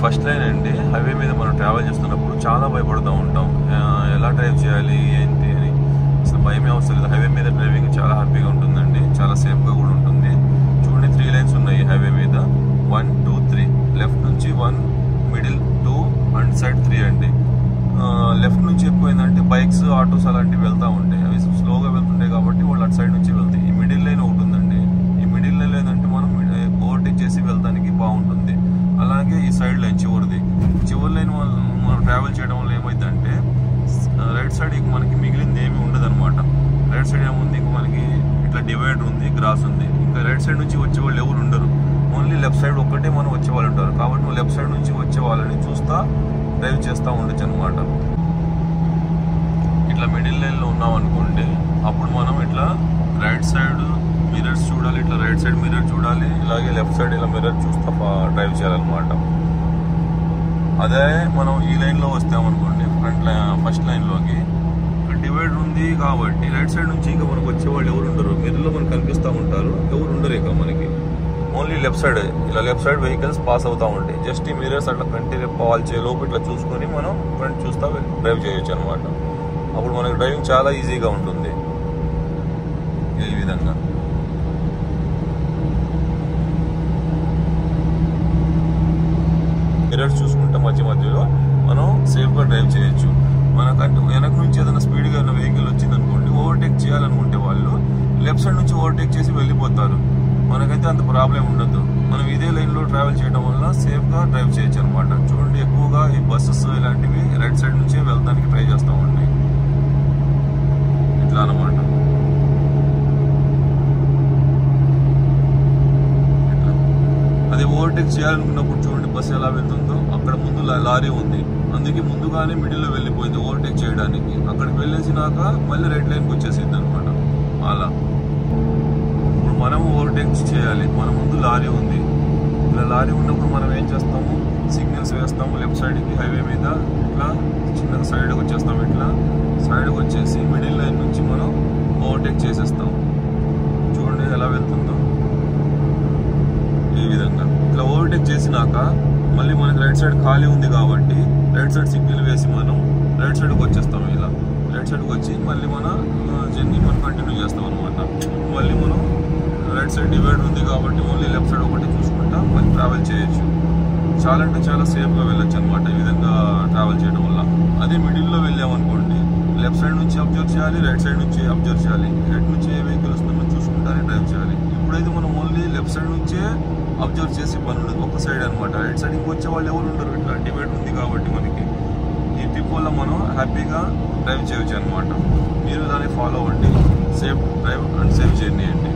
First line అండి. Highway మీద మనం ట్రావెల్ చేస్తున్నప్పుడు చాలా భయపడుతూ ఉంటాం, ఎలా డ్రైవ్ చేయాలి ఏంటి అని. అసలు భయమే అవసరం లేదు. హైవే మీద డ్రైవింగ్ చాలా హ్యాపీగా ఉంటుందండి, చాలా సేఫ్గా కూడా ఉంటుంది. చూడండి 3 లైన్స్ ఉన్నాయి హైవే మీద. 1, 2, 3. లెఫ్ట్ నుంచి 1, మిడిల్ 2 అండ్ సైడ్ 3 అండి. లెఫ్ట్ నుంచి ఎక్కువైందంటే బైక్స్, ఆటోస్ అలాంటివి వెళ్తూ ఉంటాయి. అవి స్లోగా వెళ్తుంటాయి కాబట్టి వాళ్ళు అటు సైడ్ నుంచి వెళ్తాయి. ఈ మిడిల్ లైన్ ఒకటి ఉందండి. ఈ మిడిల్ లైన్ ఏంటంటే మనం ఓవర్టేక్ చేసి వెళ్తానికి బాగుంటుంది. అలాగే ఈ సైడ్ లైన్ చివరి లైన్ మనం ట్రావెల్ చేయడం వల్ల ఏమైందంటే రైట్ సైడ్ ఇక మనకి మిగిలింది ఏమి ఉండదు అనమాట. రైట్ సైడ్ ఏముంది, ఇంక మనకి ఇట్లా డివైడర్ ఉంది, గ్రాస్ ఉంది. ఇంకా రైట్ సైడ్ నుంచి వచ్చే వాళ్ళు ఎవరు ఉండరు. ఓన్లీ లెఫ్ట్ సైడ్ ఒక్కటే మనం వచ్చే వాళ్ళు ఉంటారు. కాబట్టి నువ్వు లెఫ్ట్ సైడ్ నుంచి వచ్చే వాళ్ళని చూస్తా డ్రైవ్ చేస్తూ ఉండొచ్చు అనమాట. ఇట్లా మిడిల్ లైన్లో ఉన్నాం అనుకోండి, అప్పుడు మనం ఇట్లా రైట్ సైడ్ మిర్రర్స్ చూడాలి, ఇట్లా రైట్ సైడ్ మిర్రర్ చూడాలి, ఇలాగే లెఫ్ట్ సైడ్ ఇలా మిర్రర్ చూస్తా డ్రైవ్ చేయాలన్నమాట. అదే మనం ఈ లైన్లో వస్తామనుకోండి, ఫస్ట్ లైన్లోకి డివైడర్ ఉంది కాబట్టి రైట్ సైడ్ నుంచి ఇంకా మనకు వచ్చేవాళ్ళు ఎవరు ఉండరు. మిర్రర్లో మనకు కనిపిస్తూ ఉంటారు, ఎవరు ఉండరు ఇక మనకి. ఓన్లీ లెఫ్ట్ సైడ్, ఇలా లెఫ్ట్ సైడ్ వెహికల్స్ పాస్ అవుతూ ఉంటాయి. జస్ట్ ఈ మిర్రర్స్ అట్లా కంటిన్యూ పాల్ చేయలోపు ఇట్లా చూసుకొని మనం ఫ్రంట్ చూస్తా డ్రైవ్ చేయొచ్చు అనమాట. అప్పుడు మనకి డ్రైవింగ్ చాలా ఈజీగా ఉంటుంది. ఈ విధంగా మిర్రర్స్ చూసుకుంటే మధ్యలో మనం సేఫ్గా డ్రైవ్ చేయొచ్చు. మనకంటే వెనక నుంచి ఏదైనా స్పీడ్గా ఉన్న వెహికల్ వచ్చింది అనుకోండి, ఓవర్టేక్ చేయాలనుకుంటే వాళ్ళు లెఫ్ట్ సైడ్ నుంచి ఓవర్టేక్ చేసి వెళ్ళిపోతారు. మనకైతే అంత ప్రాబ్లం ఉండదు. మనం ఇదే లైన్లో ట్రావెల్ చేయడం వల్ల సేఫ్గా డ్రైవ్ చేయొచ్చు అనమాట. చూడండి, ఎక్కువగా ఈ బస్సెస్ ఇలాంటివి రైట్ సైడ్ నుంచే వెళ్తానికి ట్రై చేస్తూ ఉన్నాయి. ఇట్లా అనమాట. అదే ఓవర్టేక్ చేయాలనుకున్నప్పుడు చూడండి బస్సు ఎలా వెళ్తుందో, అక్కడ ముందు లారీ ఉంది, అందుకే ముందుగానే మిడిల్లో వెళ్ళిపోయింది ఓవర్టేక్ చేయడానికి. అక్కడికి వెళ్ళేసినాక మళ్ళీ రైట్ లైన్కి వచ్చేసింది అనమాట. అలా ఇప్పుడు మనం ఓవర్టేక్ చేయాలి, మన ముందు లారీ ఉంది. ఇలా లారీ ఉన్నప్పుడు మనం ఏం చేస్తాము, సిగ్నల్స్ వేస్తాము లెఫ్ట్ సైడ్కి. హైవే మీద ఇట్లా చిన్నగా సైడ్కి వచ్చేస్తాము. ఇట్లా సైడ్కి వచ్చేసి మిడిల్ లైన్ నుంచి మనం ఓవర్టేక్ చేసేస్తాం. చూడండి ఎలా వెళ్తుందో. ఈ విధంగా ఇట్లా ఓవర్టేక్ చేసినాక మళ్ళీ మనకి రైట్ సైడ్ ఖాళీ ఉంది కాబట్టి రైట్ సైడ్ సిగ్నల్ వేసి మనం రైట్ సైడ్కి వచ్చేస్తాం. ఇలా రైట్ సైడ్కి వచ్చి మళ్ళీ మన జర్నీ మనం కంటిన్యూ చేస్తాం అనమాట. మళ్ళీ మనం రైట్ సైడ్ డివైడర్ ఉంది కాబట్టి ఓన్లీ లెఫ్ట్ సైడ్ ఒకటి చూసుకుంటా మళ్ళీ ట్రావెల్ చేయొచ్చు. చాలా అంటే చాలా సేఫ్గా వెళ్ళొచ్చు అనమాట ఈ విధంగా ట్రావెల్ చేయడం వల్ల. అదే మిడిల్లో వెళ్ళామనుకోండి, లెఫ్ట్ సైడ్ నుంచి అబ్జర్వ్ చేయాలి, రైట్ సైడ్ నుంచి అబ్జర్వ్ చేయాలి, రైట్ నుంచి ఏ వెహికల్ వస్తుందో చూసుకుంటానే డ్రైవ్ చేయాలి. ఇప్పుడైతే మనం ఓన్లీ లెఫ్ట్ సైడ్ నుంచే అబ్జర్వ్ చేసి పని ఉండదు, ఒక సైడ్ అనమాట. రైట్ సైడ్ ఇంకొచ్చే వాళ్ళు ఎవరు ఉండరు. ఇట్లా డివైడ్ ఉంది కాబట్టి మనకి ఈ ట్రిప్ వల్ల మనం హ్యాపీగా డ్రైవ్ చేయొచ్చు అనమాట. మీరు దాన్ని ఫాలో అవ్వండి. Safe drive and safe journey అండి.